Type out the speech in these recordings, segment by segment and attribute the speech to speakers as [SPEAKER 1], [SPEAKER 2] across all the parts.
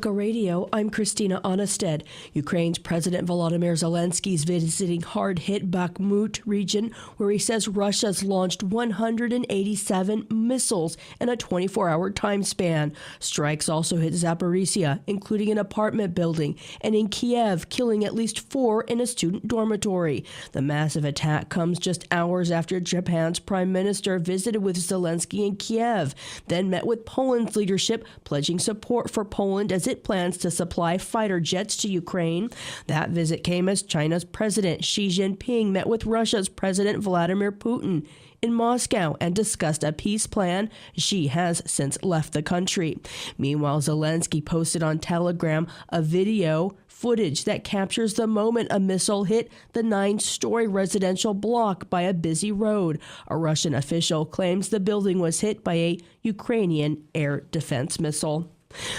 [SPEAKER 1] Radio, I'm Christina Onnested. Ukraine's President Volodymyr Zelensky is visiting hard-hit Bakhmut region, where he says Russia's launched 187 missiles in a 24-hour time span. Strikes also hit Zaporizhia, including an apartment building, and in Kiev, killing at least 4 in a student dormitory. The massive attack comes just hours after Japan's prime minister visited with Zelensky in Kiev, then met with Poland's leadership, pledging support for Poland as it plans to supply fighter jets to Ukraine. That visit came as China's President Xi Jinping met with Russia's President Vladimir Putin in Moscow and discussed a peace plan. Xi has since left the country. Meanwhile, Zelensky posted on Telegram a video footage that captures the moment a missile hit the 9-story residential block by a busy road. A Russian official claims the building was hit by a Ukrainian air defense missile.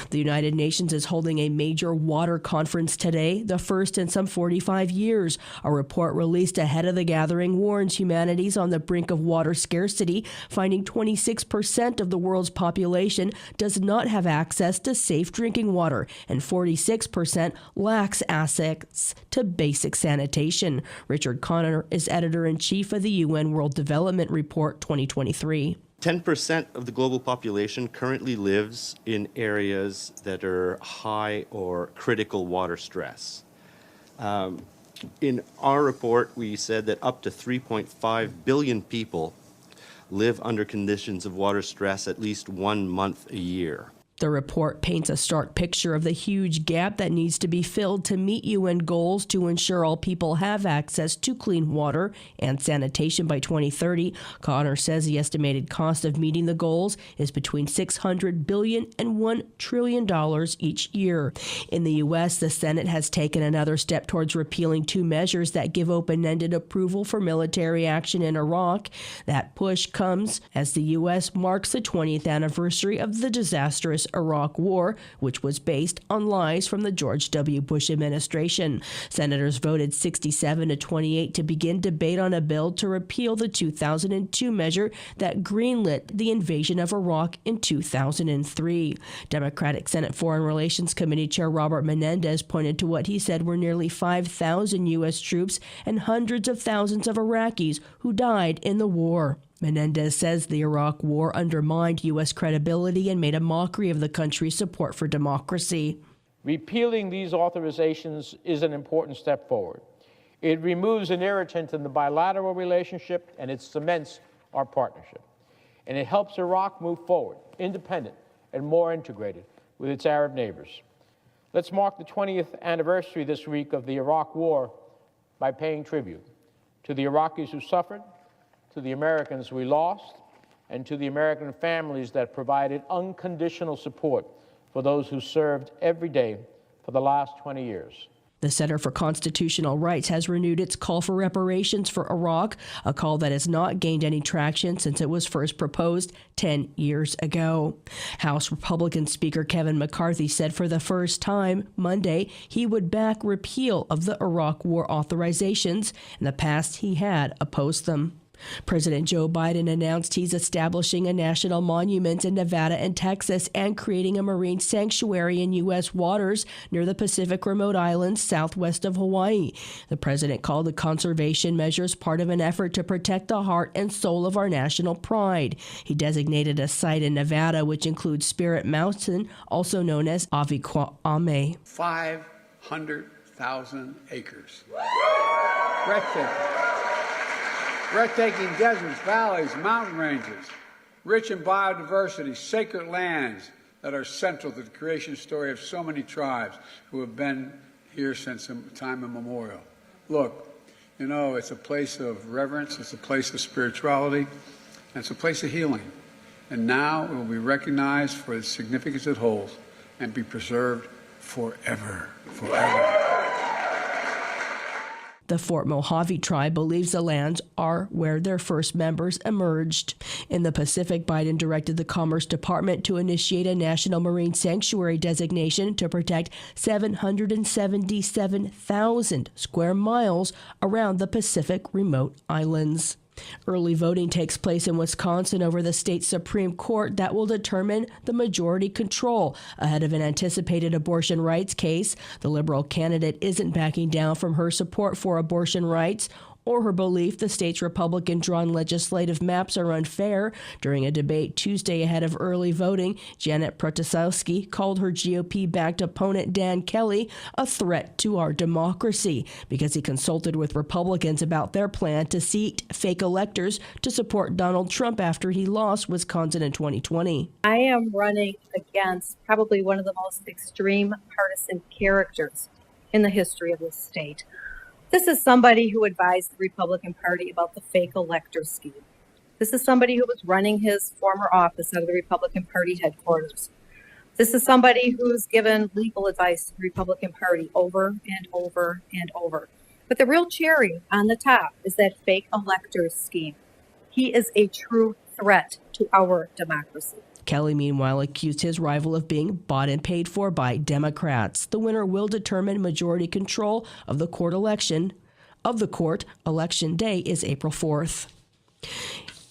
[SPEAKER 1] The United Nations is holding a major water conference today, the first in some 45 years. A report released ahead of the gathering warns humanity's on the brink of water scarcity, finding 26% of the world's population does not have access to safe drinking water, and 46% lacks access to basic sanitation. Richard Connor is editor-in-chief of the UN World Development Report 2023.
[SPEAKER 2] 10% of the global population currently lives in areas that are high or critical water stress. In our report, we said that up to 3.5 billion people live under conditions of water stress at least 1 month a year.
[SPEAKER 1] The report paints a stark picture of the huge gap that needs to be filled to meet UN goals to ensure all people have access to clean water and sanitation by 2030. Connor says the estimated cost of meeting the goals is between $600 billion and $1 trillion each year. In the U.S., the Senate has taken another step towards repealing 2 measures that give open-ended approval for military action in Iraq. That push comes as the U.S. marks the 20th anniversary of the disastrous Iraq War, which was based on lies from the George W. Bush administration. Senators voted 67-28 to begin debate on a bill to repeal the 2002 measure that greenlit the invasion of Iraq in 2003. Democratic Senate Foreign Relations Committee Chair Robert Menendez pointed to what he said were nearly 5,000 U.S. troops and hundreds of thousands of Iraqis who died in the war. Menendez says the Iraq War undermined U.S. credibility and made a mockery of the country's support for democracy.
[SPEAKER 3] Repealing these authorizations is an important step forward. It removes an irritant in the bilateral relationship, and it cements our partnership. And it helps Iraq move forward, independent and more integrated with its Arab neighbors. Let's mark the 20th anniversary this week of the Iraq War by paying tribute to the Iraqis who suffered, to the Americans we lost, and to the American families that provided unconditional support for those who served every day for the last 20 years.
[SPEAKER 1] The Center for Constitutional Rights has renewed its call for reparations for Iraq, a call that has not gained any traction since it was first proposed 10 years ago. House Republican Speaker Kevin McCarthy said for the first time Monday he would back repeal of the Iraq War authorizations. In the past, he had opposed them. President Joe Biden announced he's establishing a national monument in Nevada and Texas and creating a marine sanctuary in U.S. waters near the Pacific remote islands southwest of Hawaii. The president called the conservation measures part of an effort to protect the heart and soul of our national pride. He designated a site in Nevada, which includes Spirit Mountain, also known as Avikwame.
[SPEAKER 4] 500,000 acres. Breathtaking. Breathtaking deserts, valleys, mountain ranges, rich in biodiversity, sacred lands that are central to the creation story of so many tribes who have been here since time immemorial. Look, you know, it's a place of reverence, it's a place of spirituality, and it's a place of healing. And now it will be recognized for the significance it holds and be preserved forever, forever.
[SPEAKER 1] The Fort Mojave tribe believes the lands are where their first members emerged. In the Pacific, Biden directed the Commerce Department to initiate a national marine sanctuary designation to protect 777,000 square miles around the Pacific remote islands. Early voting takes place in Wisconsin over the state Supreme Court that will determine the majority control ahead of an anticipated abortion rights case. The Liberal candidate isn't backing down from her support for abortion rights or her belief the state's Republican-drawn legislative maps are unfair. During a debate Tuesday ahead of early voting, Janet Protasowski called her GOP-backed opponent Dan Kelly a threat to our democracy because he consulted with Republicans about their plan to seat fake electors to support Donald Trump after he lost Wisconsin in 2020.
[SPEAKER 5] I am running against probably one of the most extreme partisan characters in the history of this state. This is somebody who advised the Republican Party about the fake elector scheme. This is somebody who was running his former office out of the Republican Party headquarters. This is somebody who's given legal advice to the Republican Party over and over and over. But the real cherry on the top is that fake elector scheme. He is a true threat to our democracy.
[SPEAKER 1] Kelly, meanwhile, accused his rival of being bought and paid for by Democrats. The winner will determine majority control of the court election. Election day is April 4th.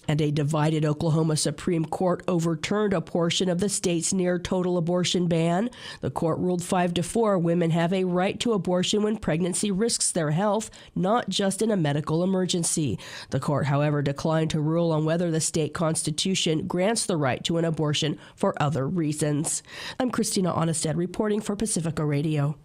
[SPEAKER 1] And a divided Oklahoma Supreme Court overturned a portion of the state's near-total abortion ban. The court ruled 5-4 women have a right to abortion when pregnancy risks their health, not just in a medical emergency. The court, however, declined to rule on whether the state constitution grants the right to an abortion for other reasons. I'm Christina Onnested reporting for Pacifica Radio.